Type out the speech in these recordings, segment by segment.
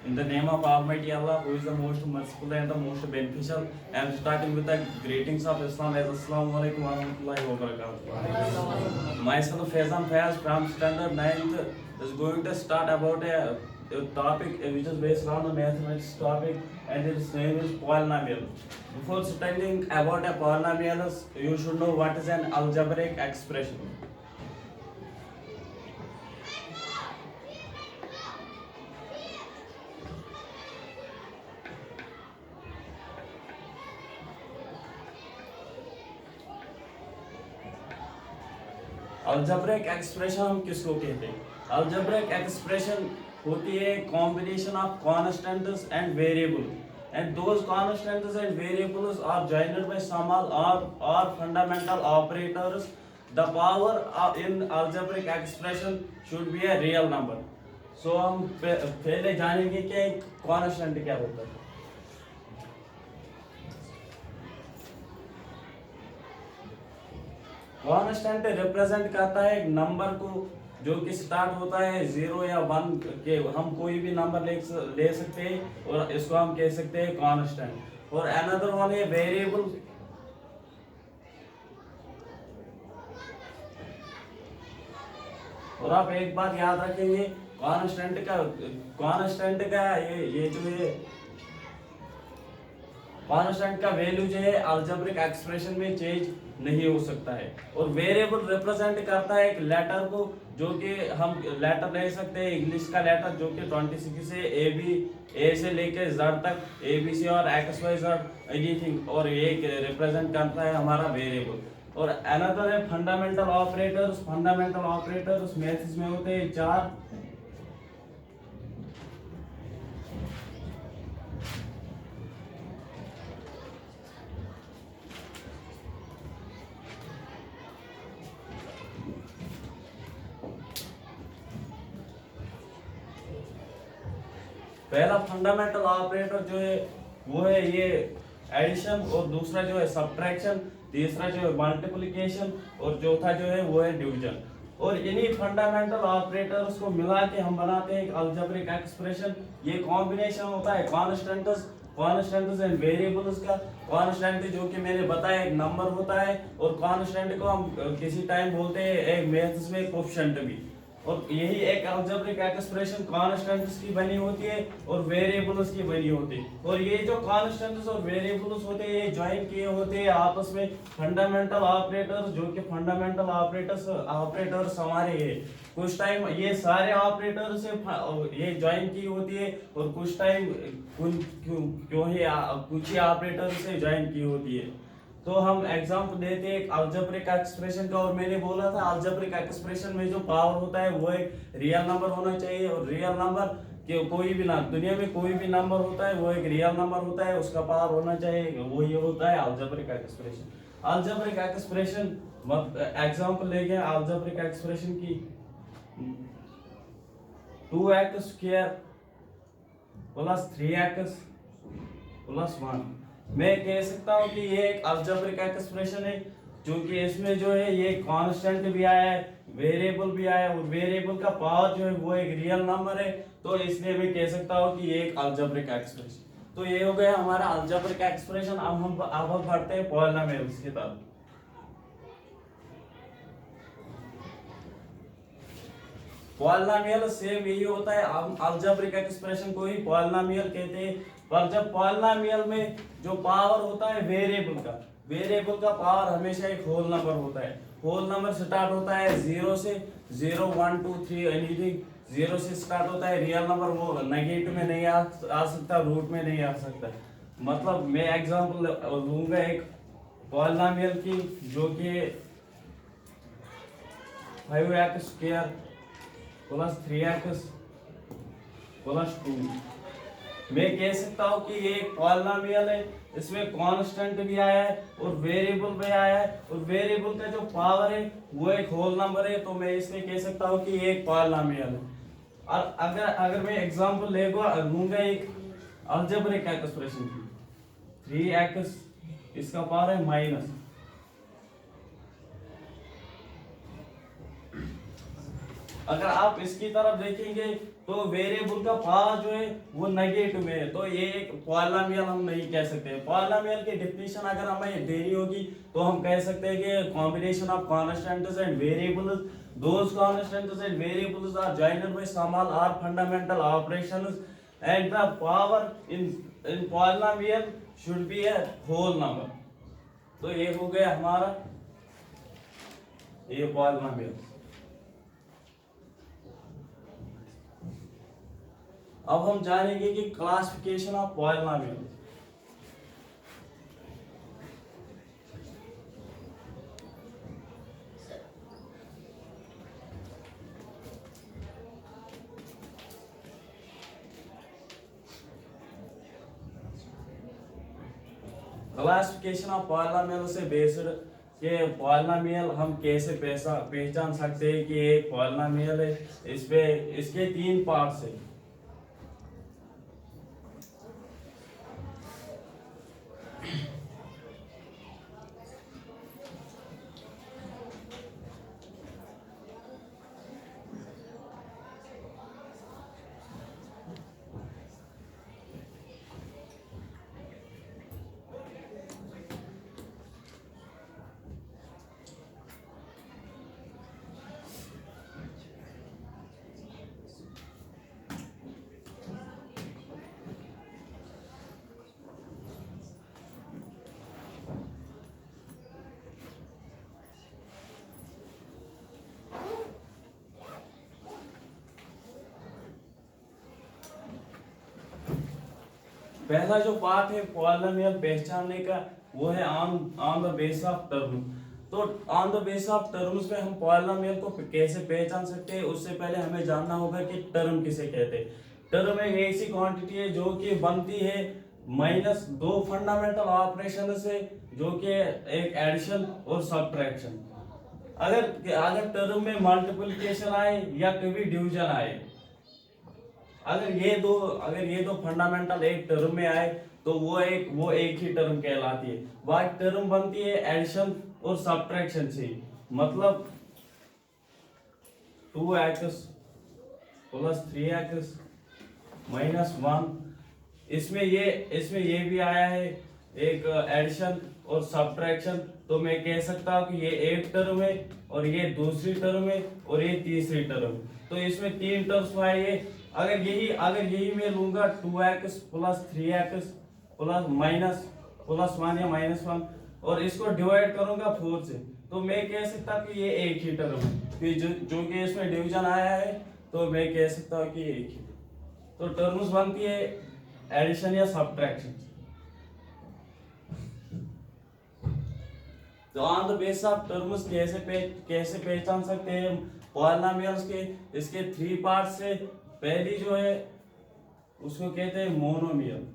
In the name of Almighty Allah, who is the most merciful and the most beneficial, I am starting with the greetings of Islam as Assalamu alaikum wa rahmatullahi wa barakatuh. Myself Faizan Fayaz from standard 9th is going to start about a topic which is based on a mathematics topic, and its name is polynomial. Before studying about a polynomial, you should know what is an algebraic expression. Algebraic expression हम किसको कहते हैं? Algebraic expression होती है combination of constants and variable, and those constants and variables are joined by some और fundamental operators. The power in algebraic expression should be a real number. So हम पहले जानेंगे कि कॉन्स्टेंट क्या होता है. कॉन्स्टेंट रिप्रेजेंट करता है एक नंबर को जो कि स्टार्ट होता है 0 या 1 के. हम कोई भी नंबर ले सकते हैं और इसको हम कह सकते हैं कॉन्स्टेंट. और अनदर वन है वेरिएबल. और आप एक बात याद रखेंगे, कॉन्स्टेंट का ये जो है कॉन्स्टेंट का वैल्यू जो है अलजेब्रिक एक्सप्रेशन में चेंज नहीं हो सकता है. और वेरिएबल रिप्रेजेंट करता है एक लेटर को, जो कि हम लेटर ले सकते हैं इंग्लिश का लेटर जो कि 26 से ए से लेकर जेड तक ABC और XYZ एनीथिंग, और ये रिप्रेजेंट करता है हमारा वेरिएबल. और अनदर है फंडामेंटल ऑपरेटर्स मैथ्स में होते हैं 4. पहला फंडामेंटल ऑपरेटर जो है वो है ये एडिशन, और दूसरा जो है सब्ट्रैक्शन, तीसरा जो है मल्टीप्लिकेशन, और चौथा जो है वो है डिवीजन. और इन्हीं फंडामेंटल ऑपरेटर्स को मिला के हम बनाते हैं एक अलजेब्रिक एक्सप्रेशन. ये कॉम्बिनेशन होता है कॉन्स्टेंट्स एंड वेरिएबल्स का. कॉन्स्टेंट जो कि मैंने बताया एक नंबर होता है, और कॉन्स्टेंट को हम किसी टाइम बोलते हैं एक मैथ्स में कोएफिशिएंट भी. और यही एक अलजेब्रिक एक्सप्रेशन कॉन्स्टेंट्स की बनी होती है और वेरिएबल्स की बनी होती है. और ये जो कॉन्स्टेंट्स और वेरिएबल्स होते हैं ये ज्वाइन किए होते हैं आपस में फंडामेंटल ऑपरेटर्स, जो कि फंडामेंटल ऑपरेटर्स हमारे हैं. कुछ टाइम ये सारे ऑपरेटर से ये ज्वाइन की होती है, और कुछ टाइम कुछ ही ऑपरेटर से ज्वाइन की होती है. तो हम एग्जांपल देते हैं एक अलजेब्रिक एक्सप्रेशन का. और मैंने बोला था अलजेब्रिक एक्सप्रेशन में जो पावर होता है वो एक रियल नंबर होना चाहिए. और रियल नंबर के कोई भी ना दुनिया में कोई भी नंबर होता है वो एक रियल नंबर होता है, उसका पावर होना चाहिए. वो ये होता है algebraic expression. Algebraic expression example लेंगे अलजेब्रिक एक्सप्रेशन की. 2x² plus 3x plus 1. मैं कह सकता हूँ कि ये एक अलजेब्रिक एक्सप्रेशन है, क्योंकि इसमें जो है ये कांस्टेंट भी आया है, वेरिएबल भी आया है, और वेरिएबल का पावर जो है वो एक रियल नंबर है. तो इसलिए मैं कह सकता हूँ कि ये एक अलजेब्रिक एक्सप्रेशन. तो ये हो गया हमारा अलजेब्रिक एक्सप्रेशन. अब हम पढ़ते हैं पॉलिनोमियल्स की तरफ. पॉलिनोमियल सेम यही होता है, हम अलजेब्रिक एक्सप्रेशन को ही पॉलिनोमियल कहते हैं. पर जब पॉलिनोमियल में जो पावर होता है वेरिएबल का पावर हमेशा एक होल नंबर होता है. होल नंबर स्टार्ट होता है 0 से. 0 1 2 3 एनीथिंग 0 से स्टार्ट होता है. रियल नंबर वो नेगेटिव में नहीं आ सकता, रूट में नहीं आ सकता. मतलब मैं एग्जांपल लूंगा एक पॉलिनोमियल की, जो कि 5x² प्लस 3x प्लस 2. मैं कह सकता हूँ कि ये एक पॉलिनोमियल है. इसमें कांस्टेंट भी आया है और वेरिएबल भी आया है, और वेरिएबल का जो पावर है वो एक होल नंबर है. तो मैं इसमें कह सकता हूँ कि ये एक पॉलिनोमियल है. और अगर मैं एग्जांपल लूंगा एक अलजेब्रिक एक्सप्रेशन की. 3x इसका पावर है माइनस. अगर आप इसकी तरफ देखेंगे तो वेरिएबल का पावर जो है वो नेगेटिव में है, तो ये एक पॉलिनोमियल हम नहीं कह सकते। पॉलिनोमियल की डेफिनेशन अगर हमें देनी होगी तो हम कह सकते हैं कि combination of constants and variables, those constants and variables are joined by small or fundamental operations and the power in polynomial should be a whole number. तो ये हो गया हमारा ये पॉलिनोमियल। अब हम जानेंगे कि classification of polynomial. Classification of polynomial से बेस्ड के पॉलिनोमियल हम कैसे पहचान सकते हैं कि एक पॉलिनोमियल है। इस पे इसके 3 पार्ट्स है। पहला जो पार्ट है पॉलिनोमियल पहचानने का वो है on the base of term. तो on the base of terms पे हम पॉलिनोमियल को कैसे पहचान सकते हैं, उससे पहले हमें जानना होगा कि टर्म किसे कहते हैं। टर्म एक ऐसी क्वांटिटी है जो कि बनती है माइनस 2 फंडामेंटल ऑपरेशन से, जो कि एक एडिशन और सब्ट्रैक्शन। अगर टर्म में मल्टीप्लिकेशन आए या कभी डिवीजन आए, अगर ये दो फंडामेंटल एक टर्म में आए तो वो एक ही टर्म कहलाती है। वह टर्म बनती है एडिशन और सब्ट्रैक्शन से। मतलब 2x प्लस 3x माइनस 1, इसमें ये भी आया है एक एडिशन और सब्ट्रैक्शन। तो मैं कह सकता हूँ कि ये एक टर्म है और ये दूसरी टर्म है और ये तीसरी टर्म। तो इसमें 3 टर्म्स आए। अगर यही मैं लूंगा 2x plus 3x plus minus plus 1 या माइनस 1 और इसको डिवाइड करूंगा 4 से, तो मैं कह सकता हूँ कि ये एक ही टर्म है। फिर जो कि इसमें डिवीजन आया है तो मैं कह सकता हूँ कि ये एक ही। तो टर्म्स बनती है एडिशन या सब्ट्रैक्शन। तो on the base of terms कैसे पहचान सकते हैं पॉलिनोमियल्स के? इसके 3 पार्ट्स से पहली जो है उसको कहते हैं मोनोमियल।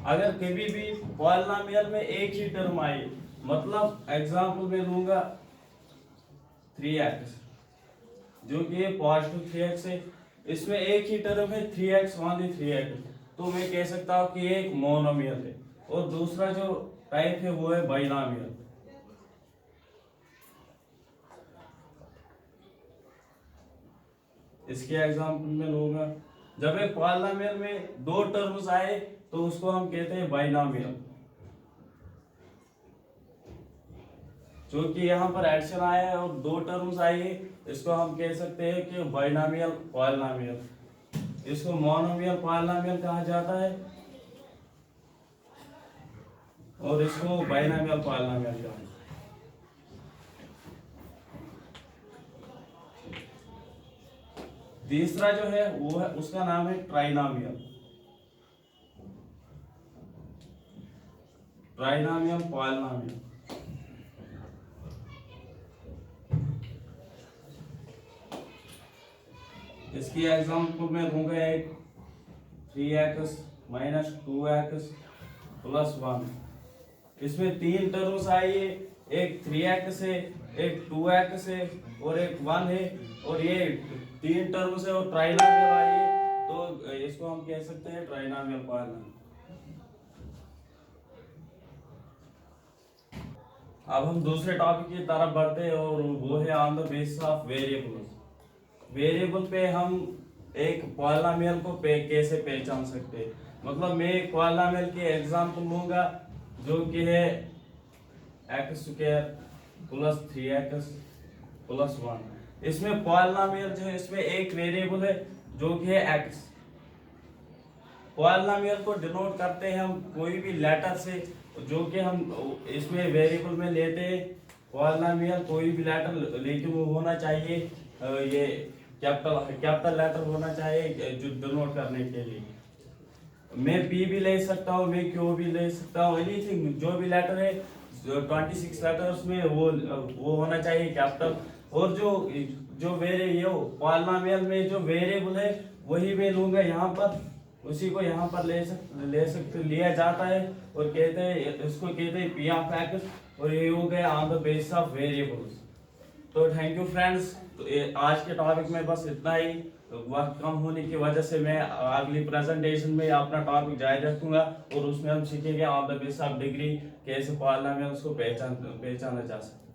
अगर कभी भी पॉलिनोमियल में एक ही टर्म आई, मतलब एग्जांपल में लूंगा 3x, जो कि ये पॉजिटिव 3x है, इसमें एक ही टर्म है 3x ओनली 3x, तो मैं कह सकता हूं कि ये एक मोनोमियल है। और दूसरा जो टाइप है वो है बाइनोमियल। इसके एग्जांपल में लूंगा, जब एक पॉलिनोमियल में 2 टर्म्स आए तो उसको हम कहते हैं बाइनोमियल। जो कि यहाँ पर एडिशन आया है और 2 टर्म्स आई है, इसको हम कह सकते हैं कि बाइनोमियल पॉलिनोमियल। इसको मोनोमियल पॉलिनोमियल कहा जाता है और इसको बाइनोमियल पॉलिनोमियल कहा जाता है। तीसरा जो है वो है, उसका नाम है ट्राइनोमियल। Trinomial polynomial. इसकी एग्जांपल में दूंगा एक 3x माइनस 2x प्लस 1। इसमें 3 टर्म्स आई है, एक 3x है, एक 2x है और एक 1 है, और ये 3 टर्म्स है और ट्राइनोमियल आई है, तो इसको हम कह सकते हैं ट्राइनोमियल पॉलिनोमियल। अब हम दूसरे टॉपिक की तरफ बढ़ते हैं और वो है on the basis of variables. Variable पे हम एक पॉलिनोमियल को कैसे पहचान सकते हैं। मतलब मैं एक पॉलिनोमियल की एग्जांपल लूंगा जो कि है x² प्लस 3x प्लस 1। इसमें पॉलिनोमियल जो है इसमें एक वेरिएबल है जो कि है x। पॉलिनोमियल को डिनोट करते हैं हम कोई भी लेटर से जो कि हम इसमें वेरिएबल में लेते हैं। पॉलिनोमियल कोई भी लेटर लेकिन वो होना चाहिए ये कैपिटल लेटर होना चाहिए जो डिनोट करने के लिए। मैं P भी ले सकता हूँ, मैं Q भी ले सकता हूँ, एनीथिंग जो भी लेटर है 26 लेटर्स में वो होना चाहिए कैपिटल। और जो ये पॉलिनोमियल में जो वेरिएबल है वही मैं लूंगा यहाँ पर, उसी को यहाँ पर लिया जाता है और कहते हैं इसको कहते हैं P ऑफ X और ये हो गया on the basis of variables. तो थैंक यू फ्रेंड्स। तो आज के टॉपिक में बस इतना ही। वक्त कम होने की वजह से मैं अगली प्रेजेंटेशन में अपना टॉपिक जारी रखूंगा और उसमें हम सीखेंगे on the basis of degree कैसे पॉलिनोमियल्स को पहचाना जा सकता है।